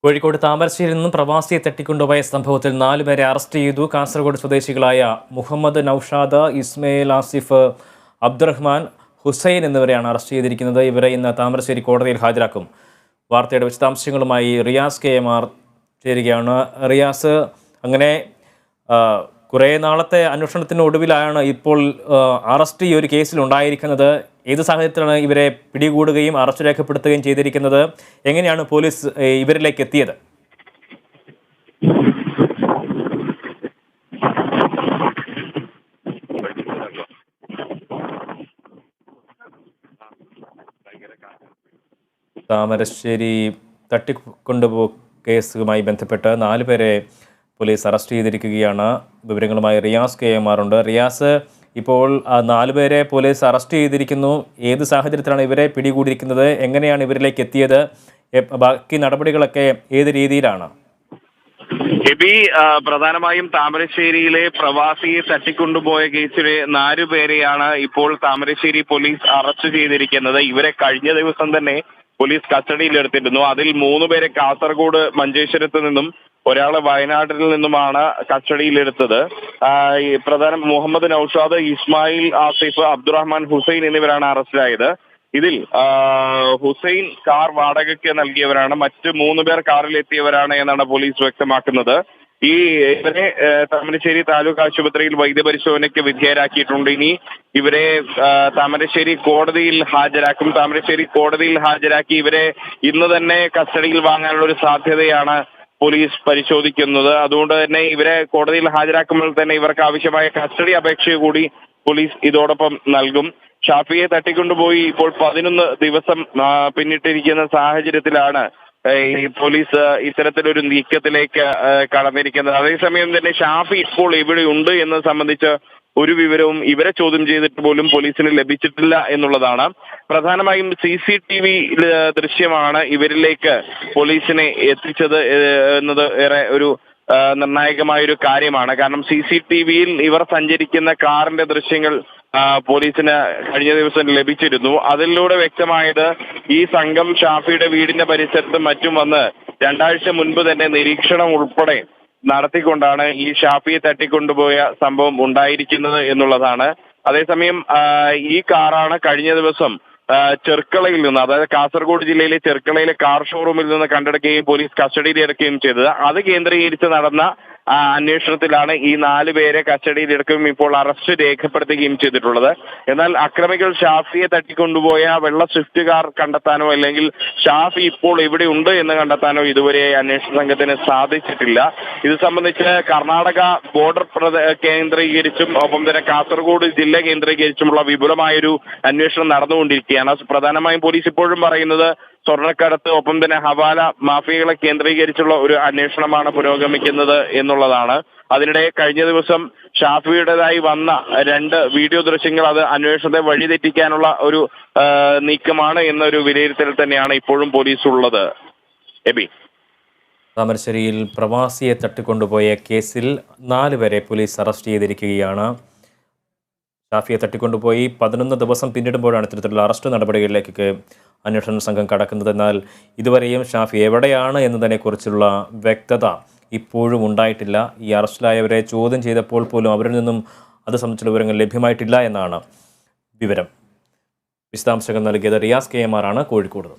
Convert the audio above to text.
കോഴിക്കോട് താമരശ്ശേരിയിൽ നിന്നും പ്രവാസിയെ തട്ടിക്കൊണ്ടുപോയ സംഭവത്തിൽ 4 പേരെ അറസ്റ്റ് ചെയ്തു. കാസർഗോഡ് സ്വദേശികളായ മുഹമ്മദ് നൌഷാദ്, ഇസ്മയിൽ ആസിഫ്, അബ്ദുറഹ്മാൻ, ഹുസൈൻ എന്നിവരെയാണ് അറസ്റ്റ് ചെയ്തിരിക്കുന്നത്. ഇവരെ ഇന്ന് താമരശ്ശേരി കോടതിയിൽ ഹാജരാക്കും. വാർത്തയുടെ വിശദാംശങ്ങളുമായി റിയാസ് KMR ചേരുകയാണ്. റിയാസ്, അങ്ങനെ കുറേ നാളത്തെ അന്വേഷണത്തിനൊടുവിലാണ് ഇപ്പോൾ അറസ്റ്റ് ഈ ഒരു കേസിൽ ഉണ്ടായിരിക്കുന്നത്. ഏത് സാഹചര്യത്തിലാണ് ഇവരെ പിടികൂടുകയും അറസ്റ്റ് രേഖപ്പെടുത്തുകയും ചെയ്തിരിക്കുന്നത്? എങ്ങനെയാണ് പോലീസ് ഇവരിലേക്ക് എത്തിയത്? താമരശ്ശേരി തട്ടിക്കൊണ്ടുപോ കേസുമായി ബന്ധപ്പെട്ട് 4 പേരെ പോലീസ് അറസ്റ്റ് ചെയ്തിരിക്കുകയാണ്. വിവരങ്ങളുമായി റിയാസ് KMR ഉണ്ട്. റിയാസ്, ഇപ്പോൾ 4 പേരെ പോലീസ് അറസ്റ്റ് ചെയ്തിരിക്കുന്നു. ഏത് സാഹചര്യത്തിലാണ് ഇവരെ പിടികൂടിയിരിക്കുന്നത്? എങ്ങനെയാണ് ഇവരിലേക്ക് എത്തിയത്? ബാക്കി നടപടികളൊക്കെ ഏത് രീതിയിലാണ്? പ്രധാനമായും താമരശ്ശേരിയിലെ പ്രവാസിയെ തട്ടിക്കൊണ്ടുപോയ കേസിലെ 4 പേരെയാണ് ഇപ്പോൾ താമരശ്ശേരി പോലീസ് അറസ്റ്റ് ചെയ്തിരിക്കുന്നത്. ഇവരെ കഴിഞ്ഞ ദിവസം തന്നെ പോലീസ് കസ്റ്റഡിയിലെടുത്തിരുന്നു. അതിൽ 3 പേരെ കാസർഗോഡ് മഞ്ചേശ്വരത്ത് നിന്നും ഒരാളെ വയനാട്ടിൽ നിന്നുമാണ് കസ്റ്റഡിയിലെടുത്തത്. മുഹമ്മദ് നൌഷാദ്, ഇസ്മായിൽ ആസിഫ്, അബ്ദുറഹ്മാൻ, ഹുസൈൻ എന്നിവരാണ് അറസ്റ്റിലായത്. ഇതിൽ ഹുസൈൻ കാർ വാടകയ്ക്ക് നൽകിയവരാണ്. മറ്റ് 3 പേർ കാറിലെത്തിയവരാണ് എന്നാണ് പോലീസ് വ്യക്തമാക്കുന്നത്. ഇവരെ താമരശ്ശേരി താലൂക്ക് ആശുപത്രിയിൽ വൈദ്യപരിശോധനയ്ക്ക് വിധേയരാക്കിയിട്ടുണ്ട്. ഇനി ഇവരെ താമരശ്ശേരി കോടതിയിൽ ഹാജരാക്കും. താമരശ്ശേരി കോടതിയിൽ ഹാജരാക്കി ഇവരെ ഇന്ന് തന്നെ കസ്റ്റഡിയിൽ വാങ്ങാനുള്ള ഒരു സാധ്യതയാണ് പോലീസ് പരിശോധിക്കുന്നത്. അതുകൊണ്ട് തന്നെ ഇവരെ കോടതിയിൽ ഹാജരാക്കുമ്പോൾ തന്നെ ഇവർക്ക് ആവശ്യമായ കസ്റ്റഡി അപേക്ഷ കൂടി പോലീസ് ഇതോടൊപ്പം നൽകും. ഷാഫിയെ തട്ടിക്കൊണ്ടുപോയി ഇപ്പോൾ 11 ദിവസം പിന്നിട്ടിരിക്കുന്ന സാഹചര്യത്തിലാണ് ഈ പോലീസ് ഇത്തരത്തിലൊരു നീക്കത്തിലേക്ക് കടന്നിരിക്കുന്നത്. അതേസമയം തന്നെ ഷാഫി ഇപ്പോൾ എവിടെയുണ്ട് എന്നത് സംബന്ധിച്ച് ഒരു വിവരവും ഇവരെ ചോദ്യം ചെയ്തിട്ട് പോലും പോലീസിന് ലഭിച്ചിട്ടില്ല എന്നുള്ളതാണ്. പ്രധാനമായും CCTV ദൃശ്യമാണ് ഇവരിലേക്ക് പോലീസിനെ എത്തിച്ചത് എന്നത് ഏറെ ഒരു നിർണായകമായൊരു കാര്യമാണ്. കാരണം CCTVയിൽ ഇവർ സഞ്ചരിക്കുന്ന കാറിന്റെ ദൃശ്യങ്ങൾ പോലീസിന് കഴിഞ്ഞ ദിവസം ലഭിച്ചിരുന്നു. അതിലൂടെ വ്യക്തമായത് ഈ സംഘം ഷാഫിയുടെ വീടിന്റെ പരിസരത്തും മറ്റും വന്ന് 2 ആഴ്ച മുൻപ് തന്നെ നിരീക്ഷണം ഉൾപ്പെടെ നടത്തിക്കൊണ്ടാണ് ഈ ഷാഫിയെ തട്ടിക്കൊണ്ടുപോയ സംഭവം ഉണ്ടായിരിക്കുന്നത് എന്നുള്ളതാണ്. അതേസമയം ഈ കാറാണ് കഴിഞ്ഞ ദിവസം ചെർക്കളയിൽ നിന്ന്, അതായത് കാസർഗോഡ് ജില്ലയിലെ ചെർക്കളയിലെ കാർ ഷോറൂമിൽ നിന്ന് കണ്ടെടുക്കുകയും പോലീസ് കസ്റ്റഡിയിൽ എടുക്കുകയും ചെയ്തത്. അത് കേന്ദ്രീകരിച്ച് നടന്ന അന്വേഷണത്തിലാണ് ഈ 4 പേരെ കസ്റ്റഡിയിലെടുക്കുകയും ഇപ്പോൾ അറസ്റ്റ് രേഖപ്പെടുത്തുകയും ചെയ്തിട്ടുള്ളത്. എന്നാൽ അക്രമികൾ ഷാഫിയെ തട്ടിക്കൊണ്ടുപോയ വെള്ള സ്വിഫ്റ്റ് കാർ കണ്ടെത്താനോ അല്ലെങ്കിൽ ഷാഫി ഇപ്പോൾ എവിടെയുണ്ട് എന്ന് കണ്ടെത്താനോ ഇതുവരെ അന്വേഷണ സംഘത്തിന് സാധിച്ചിട്ടില്ല. ഇത് സംബന്ധിച്ച് കർണാടക ബോർഡർ കേന്ദ്രീകരിച്ചും ഒപ്പം തന്നെ കാസർഗോഡ് ജില്ല കേന്ദ്രീകരിച്ചുമുള്ള വിപുലമായൊരു അന്വേഷണം നടന്നുകൊണ്ടിരിക്കുകയാണ്. പ്രധാനമായും പോലീസ് ഇപ്പോഴും പറയുന്നത് സ്വർണ്ണക്കടത്ത് ഒപ്പം തന്നെ ഹവാല മാഫിയകളെ കേന്ദ്രീകരിച്ചുള്ള ഒരു അന്വേഷണമാണ് പുരോഗമിക്കുന്നത് എന്നുള്ളതാണ്. അതിനിടെ കഴിഞ്ഞ ദിവസം ഷാഫിയുടേതായി വന്ന 2 വീഡിയോ ദൃശ്യങ്ങൾ അത് അന്വേഷണത്തെ വഴിതെറ്റിക്കാനുള്ള ഒരു നീക്കമാണ് എന്നൊരു വിലയിരുത്തൽ തന്നെയാണ് ഇപ്പോഴും പോലീസ് ഉള്ളത്. താമരശ്ശേരിയിൽ പ്രവാസിയെ തട്ടിക്കൊണ്ടുപോയ കേസിൽ 4 പേരെ പോലീസ് അറസ്റ്റ് ചെയ്തിരിക്കുകയാണ്. ഷാഫിയെ തട്ടിക്കൊണ്ടുപോയി 11 ദിവസം പിന്നിടുമ്പോഴാണ് ഇത്തരത്തിലുള്ള അറസ്റ്റ് നടപടികളിലേക്ക് അന്വേഷണ സംഘം കടക്കുന്നത്. എന്നാൽ ഇതുവരെയും ഷാഫി എവിടെയാണ് എന്നതിനെക്കുറിച്ചുള്ള വ്യക്തത ഇപ്പോഴും ഉണ്ടായിട്ടില്ല. ഈ അറസ്റ്റിലായവരെ ചോദ്യം ചെയ്തപ്പോൾ പോലും അവരിൽ നിന്നും അത് സംബന്ധിച്ചുള്ള വിവരങ്ങൾ ലഭ്യമായിട്ടില്ല എന്നാണ് വിവരം. വിശദാംശങ്ങൾ നൽകിയത് റിയാസ് KMR ആണ്, കോഴിക്കോട്.